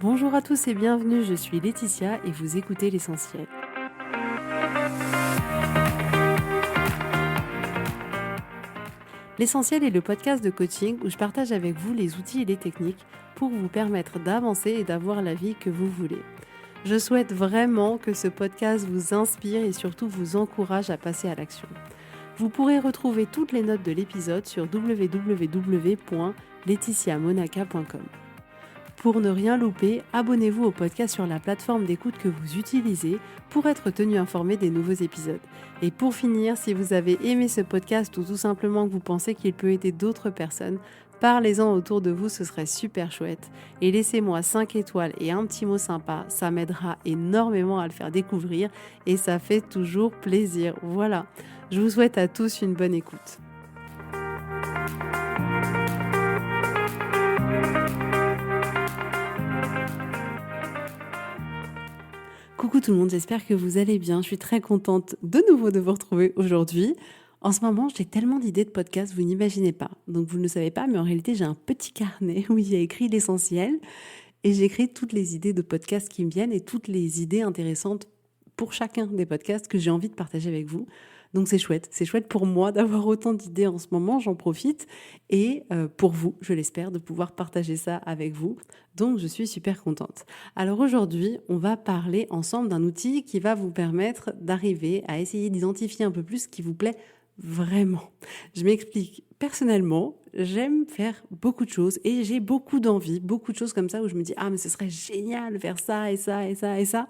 Bonjour à tous et bienvenue, je suis Laetitia et vous écoutez l'essentiel. L'essentiel est le podcast de coaching où je partage avec vous les outils et les techniques pour vous permettre d'avancer et d'avoir la vie que vous voulez. Je souhaite vraiment que ce podcast vous inspire et surtout vous encourage à passer à l'action. Vous pourrez retrouver toutes les notes de l'épisode sur www.laetitiamonaca.com. Pour ne rien louper, abonnez-vous au podcast sur la plateforme d'écoute que vous utilisez pour être tenu informé des nouveaux épisodes. Et pour finir, si vous avez aimé ce podcast ou tout simplement que vous pensez qu'il peut aider d'autres personnes, parlez-en autour de vous, ce serait super chouette. Et laissez-moi 5 étoiles et un petit mot sympa, ça m'aidera énormément à le faire découvrir et ça fait toujours plaisir. Voilà, je vous souhaite à tous une bonne écoute. Coucou tout le monde, j'espère que vous allez bien. Je suis très contente de nouveau de vous retrouver aujourd'hui. En ce moment, j'ai tellement d'idées de podcasts, vous n'imaginez pas. Donc vous ne le savez pas, mais en réalité, j'ai un petit carnet où j'ai écrit l'essentiel et j'écris toutes les idées de podcasts qui me viennent et toutes les idées intéressantes pour chacun des podcasts que j'ai envie de partager avec vous. Donc c'est chouette pour moi d'avoir autant d'idées en ce moment, j'en profite. Et pour vous, je l'espère, de pouvoir partager ça avec vous. Donc je suis super contente. Alors aujourd'hui, on va parler ensemble d'un outil qui va vous permettre d'arriver à essayer d'identifier un peu plus ce qui vous plaît vraiment. Je m'explique. Personnellement, j'aime faire beaucoup de choses et j'ai beaucoup d'envie, beaucoup de choses comme ça où je me dis « Ah, mais ce serait génial de faire ça et ça et ça et ça ».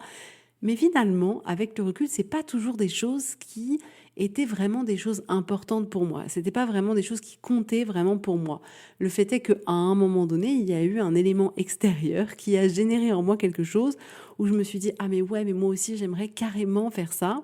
Mais finalement, avec le recul, c'est pas toujours des choses qui étaient vraiment des choses importantes pour moi. C'était pas vraiment des choses qui comptaient vraiment pour moi. Le fait est qu'à un moment donné, il y a eu un élément extérieur qui a généré en moi quelque chose où je me suis dit, ah mais ouais, mais moi aussi j'aimerais carrément faire ça.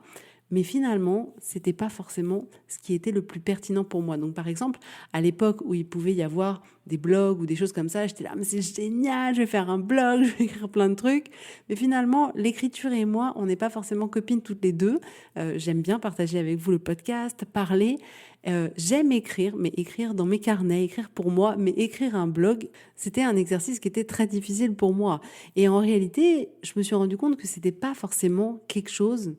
Mais finalement, c'était pas forcément ce qui était le plus pertinent pour moi. Donc, par exemple, à l'époque où il pouvait y avoir des blogs ou des choses comme ça, j'étais là, mais c'est génial, je vais faire un blog, je vais écrire plein de trucs. Mais finalement, l'écriture et moi, on n'est pas forcément copines toutes les deux. J'aime bien partager avec vous le podcast, parler. J'aime écrire, mais écrire dans mes carnets, écrire pour moi, mais écrire un blog, c'était un exercice qui était très difficile pour moi. Et en réalité, je me suis rendu compte que c'était pas forcément quelque chose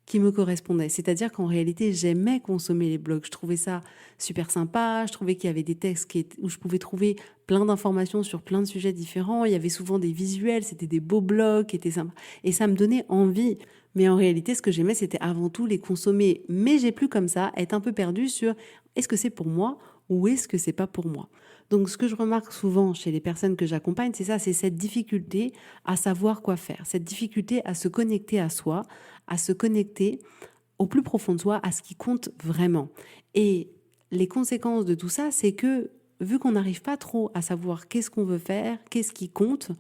qui me correspondait. C'est-à-dire qu'en réalité, j'aimais consommer les blogs. Je trouvais ça super sympa. Je trouvais qu'il y avait des textes où je pouvais trouver plein d'informations sur plein de sujets différents. Il y avait souvent des visuels. C'était des beaux blogs qui étaient sympas. Et ça me donnait envie. Mais en réalité, ce que j'aimais, c'était avant tout les consommer. Mais j'ai plus comme ça être un peu perdue sur est-ce que c'est pour moi ou est-ce que c'est pas pour moi. Donc, ce que je remarque souvent chez les personnes que j'accompagne, c'est ça, c'est cette difficulté à savoir quoi faire, cette difficulté à se connecter à soi, à se connecter au plus profond de soi, à ce qui compte vraiment. Et les conséquences de tout ça, c'est que vu qu'on n'arrive pas trop à savoir qu'est-ce qu'on veut faire, qu'est-ce qui compte,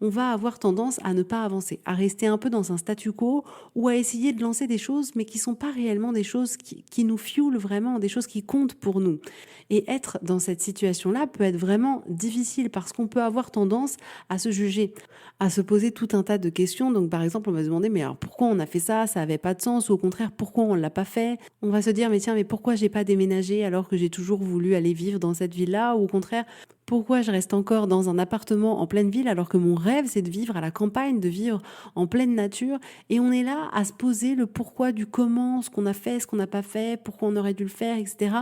on va avoir tendance à ne pas avancer, à rester un peu dans un statu quo ou à essayer de lancer des choses, mais qui ne sont pas réellement des choses qui nous fuelent vraiment, des choses qui comptent pour nous. Et être dans cette situation-là peut être vraiment difficile parce qu'on peut avoir tendance à se juger, à se poser tout un tas de questions. Donc par exemple, on va se demander, mais alors pourquoi on a fait ça n'avait pas de sens, ou au contraire, pourquoi on ne l'a pas fait? On va se dire, mais tiens, mais pourquoi j'ai pas déménagé alors que j'ai toujours voulu aller vivre dans cette ville-là? Ou au contraire, pourquoi je reste encore dans un appartement en pleine ville alors que mon rêve, c'est de vivre à la campagne, de vivre en pleine nature? Et on est là à se poser le pourquoi du comment, ce qu'on a fait, ce qu'on n'a pas fait, pourquoi on aurait dû le faire, etc.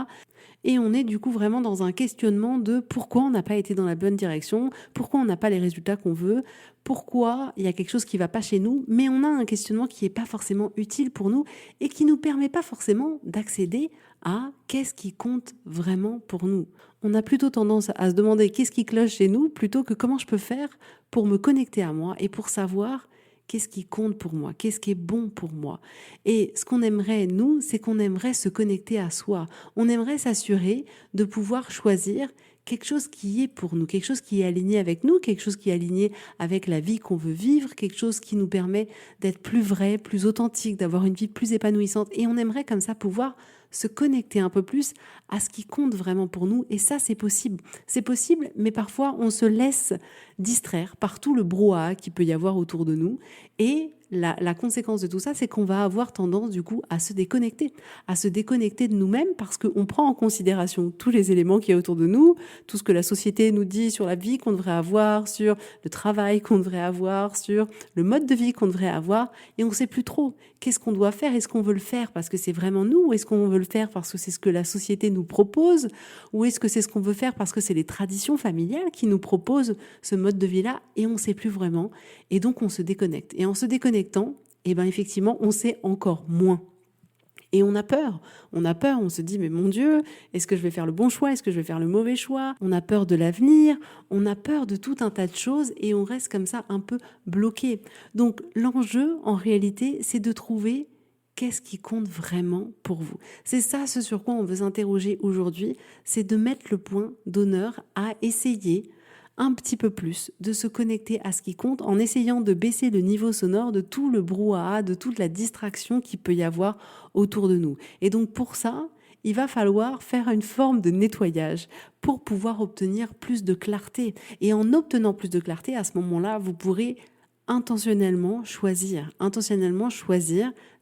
Et on est du coup vraiment dans un questionnement de pourquoi on n'a pas été dans la bonne direction, pourquoi on n'a pas les résultats qu'on veut, pourquoi il y a quelque chose qui ne va pas chez nous, mais on a un questionnement qui n'est pas forcément utile pour nous et qui ne nous permet pas forcément d'accéder à qu'est-ce qui compte vraiment pour nous. On a plutôt tendance à se demander qu'est-ce qui cloche chez nous plutôt que comment je peux faire pour me connecter à moi et pour savoir qu'est-ce qui compte pour moi, qu'est-ce qui est bon pour moi. Et ce qu'on aimerait, nous, c'est qu'on aimerait se connecter à soi. On aimerait s'assurer de pouvoir choisir quelque chose qui est pour nous, quelque chose qui est aligné avec nous, quelque chose qui est aligné avec la vie qu'on veut vivre, quelque chose qui nous permet d'être plus vrai, plus authentique, d'avoir une vie plus épanouissante. Et on aimerait comme ça pouvoir se connecter un peu plus à ce qui compte vraiment pour nous. Et ça, c'est possible. C'est possible, mais parfois, on se laisse distraire par tout le brouhaha qu'il peut y avoir autour de nous. Et la conséquence de tout ça, c'est qu'on va avoir tendance du coup à se déconnecter de nous-mêmes parce qu'on prend en considération tous les éléments qu'il y a autour de nous, tout ce que la société nous dit sur la vie qu'on devrait avoir, sur le travail qu'on devrait avoir, sur le mode de vie qu'on devrait avoir, et on ne sait plus trop qu'est-ce qu'on doit faire. Est-ce qu'on veut le faire parce que c'est vraiment nous, ou est-ce qu'on veut le faire parce que c'est ce que la société nous propose, ou est-ce que c'est ce qu'on veut faire parce que c'est les traditions familiales qui nous proposent ce mode de vie-là, et on ne sait plus vraiment. Et donc, on se déconnecte. Et en se déconnectant, effectivement, on sait encore moins. Et on a peur, on se dit mais mon Dieu, est-ce que je vais faire le bon choix, est-ce que je vais faire le mauvais choix? On a peur de l'avenir, on a peur de tout un tas de choses et on reste comme ça un peu bloqué. Donc l'enjeu en réalité, c'est de trouver qu'est-ce qui compte vraiment pour vous. C'est ça ce sur quoi on veut s'interroger aujourd'hui, c'est de mettre le point d'honneur à essayer un petit peu plus, de se connecter à ce qui compte en essayant de baisser le niveau sonore de tout le brouhaha, de toute la distraction qu'il peut y avoir autour de nous. Et donc pour ça, il va falloir faire une forme de nettoyage pour pouvoir obtenir plus de clarté. Et en obtenant plus de clarté, à ce moment-là, vous pourrez intentionnellement choisir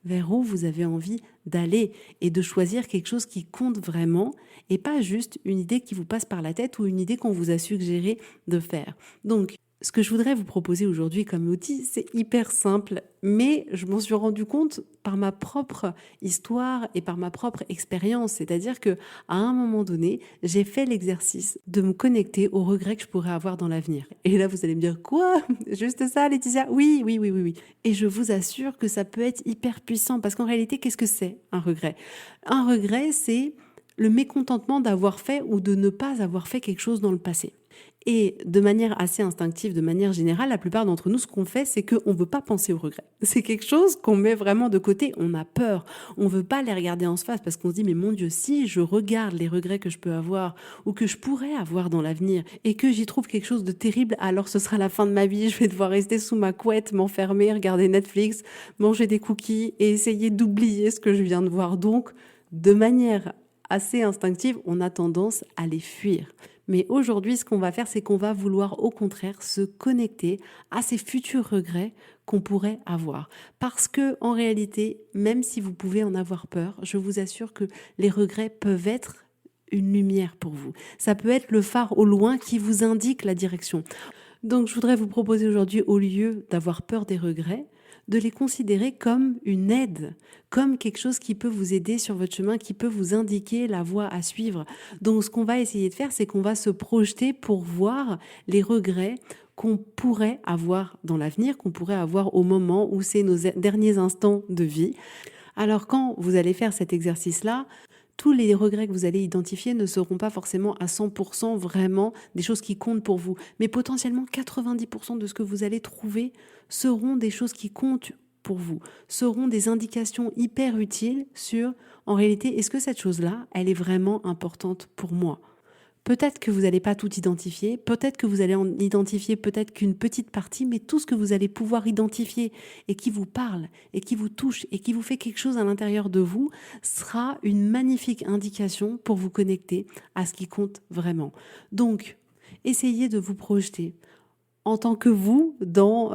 vers où vous avez envie d'aller et de choisir quelque chose qui compte vraiment et pas juste une idée qui vous passe par la tête ou une idée qu'on vous a suggéré de faire. Donc, ce que je voudrais vous proposer aujourd'hui comme outil, c'est hyper simple, mais je m'en suis rendu compte par ma propre histoire et par ma propre expérience. C'est-à-dire que à un moment donné, j'ai fait l'exercice de me connecter aux regrets que je pourrais avoir dans l'avenir. Et là, vous allez me dire, quoi? Juste ça, Laetitia? Oui. Et je vous assure que ça peut être hyper puissant parce qu'en réalité, qu'est-ce que c'est un regret? Un regret, c'est le mécontentement d'avoir fait ou de ne pas avoir fait quelque chose dans le passé. Et de manière assez instinctive, de manière générale, la plupart d'entre nous, ce qu'on fait, c'est qu'on ne veut pas penser aux regrets. C'est quelque chose qu'on met vraiment de côté, on a peur, on ne veut pas les regarder en face parce qu'on se dit, mais mon Dieu, si je regarde les regrets que je peux avoir ou que je pourrais avoir dans l'avenir et que j'y trouve quelque chose de terrible, alors ce sera la fin de ma vie, je vais devoir rester sous ma couette, m'enfermer, regarder Netflix, manger des cookies et essayer d'oublier ce que je viens de voir. Donc, de manière assez instinctive, on a tendance à les fuir. Mais aujourd'hui, ce qu'on va faire, c'est qu'on va vouloir au contraire se connecter à ces futurs regrets qu'on pourrait avoir. Parce que, en réalité, même si vous pouvez en avoir peur, je vous assure que les regrets peuvent être une lumière pour vous. Ça peut être le phare au loin qui vous indique la direction. Donc, je voudrais vous proposer aujourd'hui, au lieu d'avoir peur des regrets, de les considérer comme une aide, comme quelque chose qui peut vous aider sur votre chemin, qui peut vous indiquer la voie à suivre. Donc ce qu'on va essayer de faire, c'est qu'on va se projeter pour voir les regrets qu'on pourrait avoir dans l'avenir, qu'on pourrait avoir au moment où c'est nos derniers instants de vie. Alors quand vous allez faire cet exercice-là, tous les regrets que vous allez identifier ne seront pas forcément à 100% vraiment des choses qui comptent pour vous. Mais potentiellement 90% de ce que vous allez trouver seront des choses qui comptent pour vous, seront des indications hyper utiles sur, en réalité, est-ce que cette chose-là, elle est vraiment importante pour moi ? Peut-être que vous n'allez pas tout identifier, peut-être que vous allez en identifier peut-être qu'une petite partie, mais tout ce que vous allez pouvoir identifier et qui vous parle, et qui vous touche, et qui vous fait quelque chose à l'intérieur de vous, sera une magnifique indication pour vous connecter à ce qui compte vraiment. Donc, essayez de vous projeter en tant que vous, dans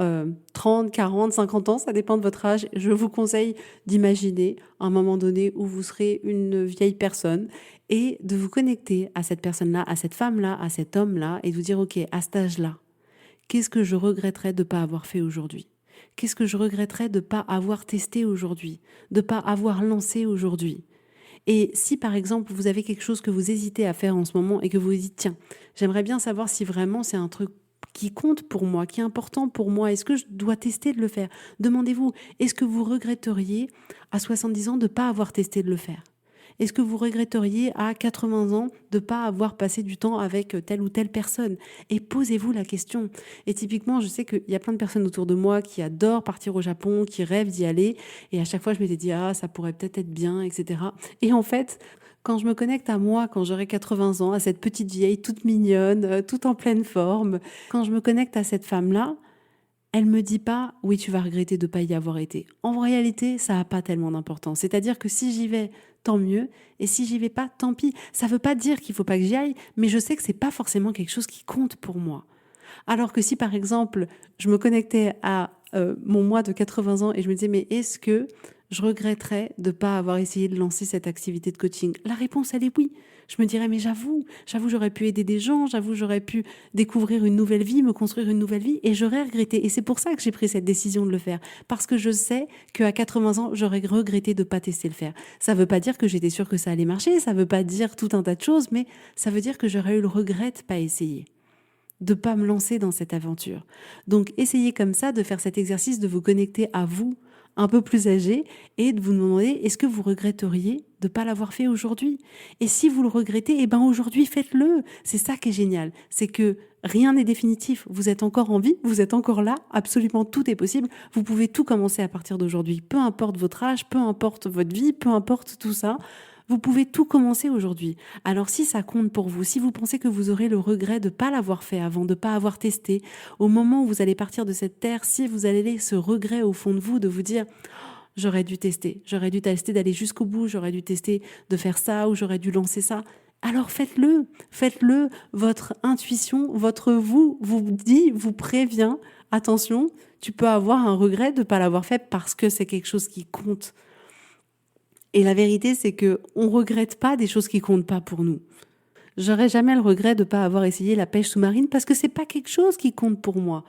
30, 40, 50 ans, ça dépend de votre âge, je vous conseille d'imaginer un moment donné où vous serez une vieille personne et de vous connecter à cette personne-là, à cette femme-là, à cet homme-là et de vous dire, ok, à cet âge-là, qu'est-ce que je regretterais de ne pas avoir fait aujourd'hui ? Qu'est-ce que je regretterais de ne pas avoir testé aujourd'hui ? De ne pas avoir lancé aujourd'hui ? Et si par exemple vous avez quelque chose que vous hésitez à faire en ce moment et que vous vous dites, tiens, j'aimerais bien savoir si vraiment c'est un truc qui compte pour moi, qui est important pour moi, est-ce que je dois tester de le faire ? Demandez-vous, est-ce que vous regretteriez à 70 ans de ne pas avoir testé de le faire ? Est-ce que vous regretteriez à 80 ans de ne pas avoir passé du temps avec telle ou telle personne ? Et posez-vous la question. Et typiquement, je sais qu'il y a plein de personnes autour de moi qui adorent partir au Japon, qui rêvent d'y aller. Et à chaque fois, je m'étais dit, ah, ça pourrait peut-être être bien, etc. Et en fait, quand je me connecte à moi, quand j'aurai 80 ans, à cette petite vieille toute mignonne, toute en pleine forme, quand je me connecte à cette femme-là, elle me dit pas « oui, tu vas regretter de ne pas y avoir été ». En réalité, ça n'a pas tellement d'importance. C'est-à-dire que si j'y vais tant mieux. Et si j'y vais pas, tant pis. Ça veut pas dire qu'il faut pas que j'y aille, mais je sais que c'est pas forcément quelque chose qui compte pour moi. Alors que si par exemple, je me connectais à mon moi de 80 ans et je me disais, mais est-ce que je regretterais de ne pas avoir essayé de lancer cette activité de coaching? La réponse, elle est oui. Je me dirais, mais j'avoue, j'aurais pu aider des gens, j'avoue, j'aurais pu découvrir une nouvelle vie, me construire une nouvelle vie, et j'aurais regretté. Et c'est pour ça que j'ai pris cette décision de le faire. Parce que je sais qu'à 80 ans, j'aurais regretté de ne pas tester le faire. Ça ne veut pas dire que j'étais sûre que ça allait marcher, ça ne veut pas dire tout un tas de choses, mais ça veut dire que j'aurais eu le regret de ne pas essayer, de pas me lancer dans cette aventure. Donc, essayez comme ça de faire cet exercice, de vous connecter à vous, un peu plus âgé, et de vous demander, est-ce que vous regretteriez de ne pas l'avoir fait aujourd'hui? Et si vous le regrettez, aujourd'hui, faites-le. C'est ça qui est génial. C'est que rien n'est définitif. Vous êtes encore en vie, vous êtes encore là, absolument tout est possible. Vous pouvez tout commencer à partir d'aujourd'hui. Peu importe votre âge, peu importe votre vie, peu importe tout ça. Vous pouvez tout commencer aujourd'hui. Alors si ça compte pour vous, si vous pensez que vous aurez le regret de ne pas l'avoir fait avant, de ne pas avoir testé, au moment où vous allez partir de cette terre, si vous allez ce regret au fond de vous, de vous dire « j'aurais dû tester d'aller jusqu'au bout, j'aurais dû tester de faire ça ou j'aurais dû lancer ça », alors faites-le. Votre intuition, votre vous dit, vous prévient, attention, tu peux avoir un regret de ne pas l'avoir fait parce que c'est quelque chose qui compte. Et la vérité, c'est que on regrette pas des choses qui comptent pas pour nous. J'aurais jamais le regret de pas avoir essayé la pêche sous-marine parce que c'est pas quelque chose qui compte pour moi.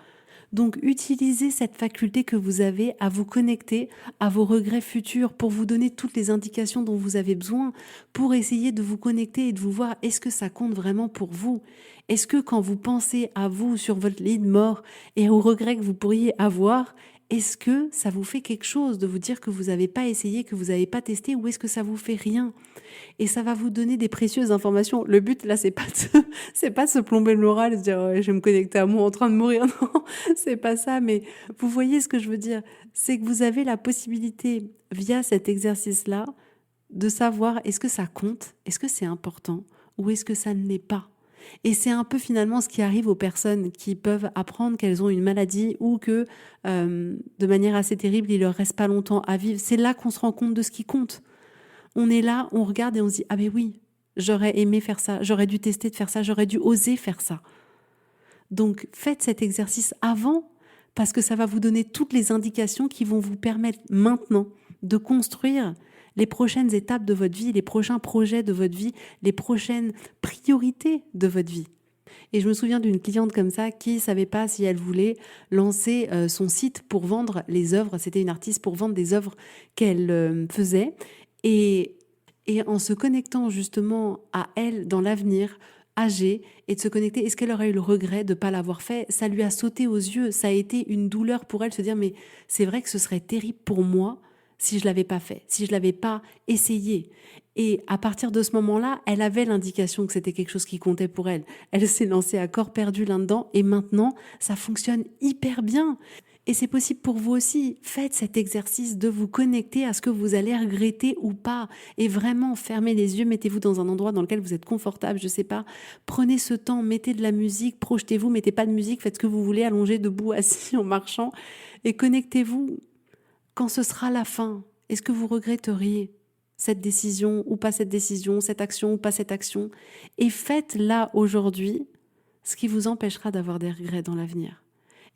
Donc, utilisez cette faculté que vous avez à vous connecter à vos regrets futurs pour vous donner toutes les indications dont vous avez besoin, pour essayer de vous connecter et de vous voir, est-ce que ça compte vraiment pour vous? Est-ce que quand vous pensez à vous sur votre lit de mort et aux regrets que vous pourriez avoir, est-ce que ça vous fait quelque chose de vous dire que vous n'avez pas essayé, que vous n'avez pas testé, ou est-ce que ça vous fait rien? Et ça va vous donner des précieuses informations. Le but, là, c'est pas de se plomber le moral et de dire ouais, je vais me connecter à moi en train de mourir. Non, c'est pas ça. Mais vous voyez ce que je veux dire? C'est que vous avez la possibilité, via cet exercice-là, de savoir est-ce que ça compte, est-ce que c'est important, ou est-ce que ça ne l'est pas. Et c'est un peu finalement ce qui arrive aux personnes qui peuvent apprendre qu'elles ont une maladie ou que de manière assez terrible, il leur reste pas longtemps à vivre. C'est là qu'on se rend compte de ce qui compte. On est là, on regarde et on se dit « Ah mais oui, j'aurais aimé faire ça, j'aurais dû tester de faire ça, j'aurais dû oser faire ça. » Donc faites cet exercice avant parce que ça va vous donner toutes les indications qui vont vous permettre maintenant de construire les prochaines étapes de votre vie, les prochains projets de votre vie, les prochaines priorités de votre vie. Et je me souviens d'une cliente comme ça qui ne savait pas si elle voulait lancer son site pour vendre les œuvres. C'était une artiste pour vendre des œuvres qu'elle faisait. Et en se connectant justement à elle dans l'avenir, âgée, et de se connecter, est-ce qu'elle aurait eu le regret de ne pas l'avoir fait? Ça lui a sauté aux yeux, ça a été une douleur pour elle, se dire mais c'est vrai que ce serait terrible pour moi si je ne l'avais pas fait, si je ne l'avais pas essayé. Et à partir de ce moment-là, elle avait l'indication que c'était quelque chose qui comptait pour elle. Elle s'est lancée à corps perdu là-dedans et maintenant, ça fonctionne hyper bien. Et c'est possible pour vous aussi. Faites cet exercice de vous connecter à ce que vous allez regretter ou pas. Et vraiment, fermez les yeux, mettez-vous dans un endroit dans lequel vous êtes confortable, je sais pas. Prenez ce temps, mettez de la musique, projetez-vous, mettez pas de musique, faites ce que vous voulez, allongé, debout, assis, en marchant. Et connectez-vous quand ce sera la fin. Est-ce que vous regretteriez cette décision ou pas cette décision, cette action ou pas cette action? Et faites là, aujourd'hui, ce qui vous empêchera d'avoir des regrets dans l'avenir.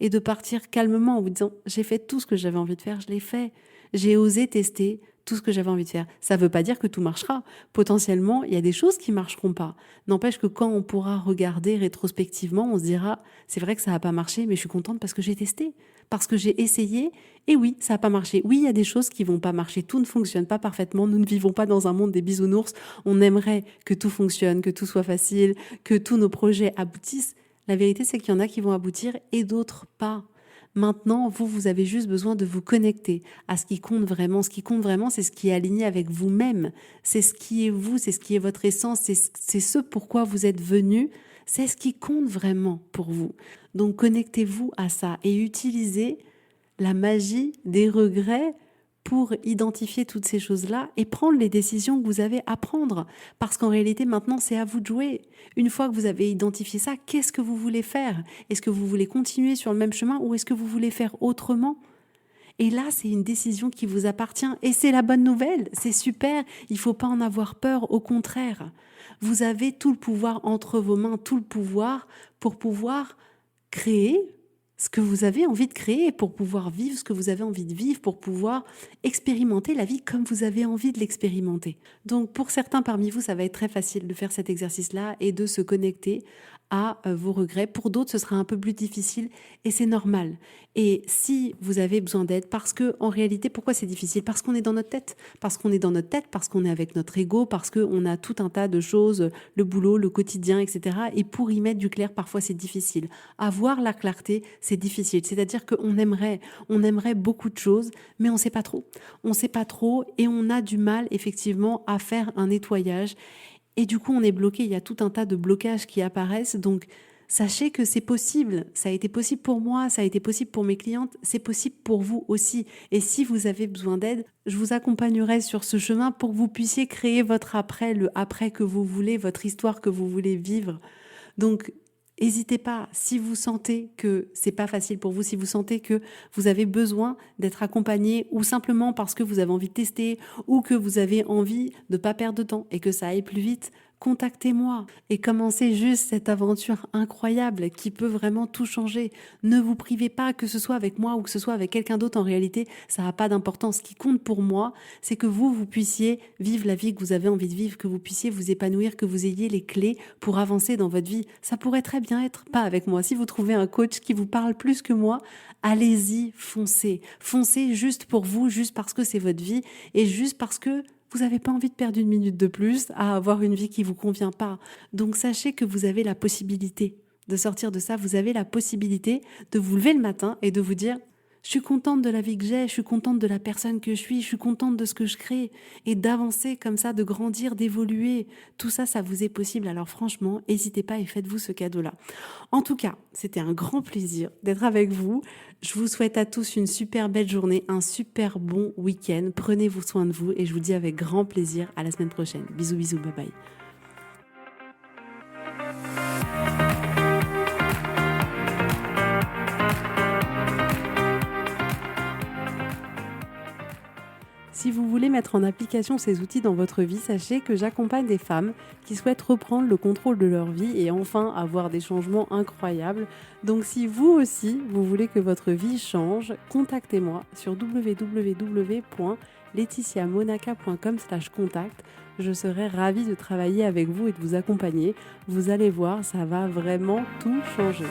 Et de partir calmement en vous disant « j'ai fait tout ce que j'avais envie de faire, je l'ai fait. J'ai osé tester tout ce que j'avais envie de faire. » Ça ne veut pas dire que tout marchera. Potentiellement, il y a des choses qui ne marcheront pas. N'empêche que quand on pourra regarder rétrospectivement, on se dira « c'est vrai que ça n'a pas marché, mais je suis contente parce que j'ai testé, parce que j'ai essayé. Et oui, ça n'a pas marché. Oui, il y a des choses qui ne vont pas marcher. Tout ne fonctionne pas parfaitement. Nous ne vivons pas dans un monde des bisounours. On aimerait que tout fonctionne, que tout soit facile, que tous nos projets aboutissent. La vérité, c'est qu'il y en a qui vont aboutir et d'autres pas. Maintenant, vous avez juste besoin de vous connecter à ce qui compte vraiment. Ce qui compte vraiment, c'est ce qui est aligné avec vous-même. C'est ce qui est vous, c'est ce qui est votre essence, c'est ce pourquoi vous êtes venu. C'est ce qui compte vraiment pour vous. Donc, connectez-vous à ça et utilisez la magie des regrets pour identifier toutes ces choses-là et prendre les décisions que vous avez à prendre. Parce qu'en réalité, maintenant, c'est à vous de jouer. Une fois que vous avez identifié ça, qu'est-ce que vous voulez faire? Est-ce que vous voulez continuer sur le même chemin ou est-ce que vous voulez faire autrement? Et là, c'est une décision qui vous appartient et c'est la bonne nouvelle, c'est super, il ne faut pas en avoir peur, au contraire. Vous avez tout le pouvoir entre vos mains, tout le pouvoir pour pouvoir créer ce que vous avez envie de créer, pour pouvoir vivre ce que vous avez envie de vivre, pour pouvoir expérimenter la vie comme vous avez envie de l'expérimenter. Donc pour certains parmi vous, ça va être très facile de faire cet exercice-là et de se connecter à vos regrets. Pour d'autres, ce sera un peu plus difficile et c'est normal. Et si vous avez besoin d'aide, parce que en réalité, pourquoi c'est difficile ? Parce qu'on est dans notre tête. Parce qu'on est dans notre tête, parce qu'on est avec notre ego, parce qu'on a tout un tas de choses, le boulot, le quotidien, etc. Et pour y mettre du clair, parfois c'est difficile. Avoir la clarté, c'est difficile. C'est-à-dire qu'on aimerait beaucoup de choses, mais on ne sait pas trop. On ne sait pas trop et on a du mal effectivement à faire un nettoyage. Et du coup, on est bloqué. Il y a tout un tas de blocages qui apparaissent. Donc, sachez que c'est possible. Ça a été possible pour moi, ça a été possible pour mes clientes, c'est possible pour vous aussi. Et si vous avez besoin d'aide, je vous accompagnerai sur ce chemin pour que vous puissiez créer votre après, le après que vous voulez, votre histoire que vous voulez vivre. Donc, n'hésitez pas, si vous sentez que c'est pas facile pour vous, si vous sentez que vous avez besoin d'être accompagné ou simplement parce que vous avez envie de tester ou que vous avez envie de pas perdre de temps et que ça aille plus vite, contactez-moi et commencez juste cette aventure incroyable qui peut vraiment tout changer. Ne vous privez pas, que ce soit avec moi ou que ce soit avec quelqu'un d'autre, en réalité, ça n'a pas d'importance. Ce qui compte pour moi, c'est que vous puissiez vivre la vie que vous avez envie de vivre, que vous puissiez vous épanouir, que vous ayez les clés pour avancer dans votre vie. Ça pourrait très bien être pas avec moi. Si vous trouvez un coach qui vous parle plus que moi, allez-y, foncez. Foncez juste pour vous, juste parce que c'est votre vie et juste parce que vous n'avez pas envie de perdre une minute de plus à avoir une vie qui ne vous convient pas. Donc sachez que vous avez la possibilité de sortir de ça. Vous avez la possibilité de vous lever le matin et de vous dire « Je suis contente de la vie que j'ai, je suis contente de la personne que je suis contente de ce que je crée. » Et d'avancer comme ça, de grandir, d'évoluer. Tout ça, ça vous est possible. Alors franchement, n'hésitez pas et faites-vous ce cadeau-là. En tout cas, c'était un grand plaisir d'être avec vous. Je vous souhaite à tous une super belle journée, un super bon week-end. Prenez-vous soin de vous et je vous dis avec grand plaisir à la semaine prochaine. Bisous, bisous, bye bye. Si vous voulez mettre en application ces outils dans votre vie, sachez que j'accompagne des femmes qui souhaitent reprendre le contrôle de leur vie et enfin avoir des changements incroyables. Donc si vous aussi, vous voulez que votre vie change, contactez-moi sur www.laetitiamonaca.com/contact. Je serai ravie de travailler avec vous et de vous accompagner. Vous allez voir, ça va vraiment tout changer.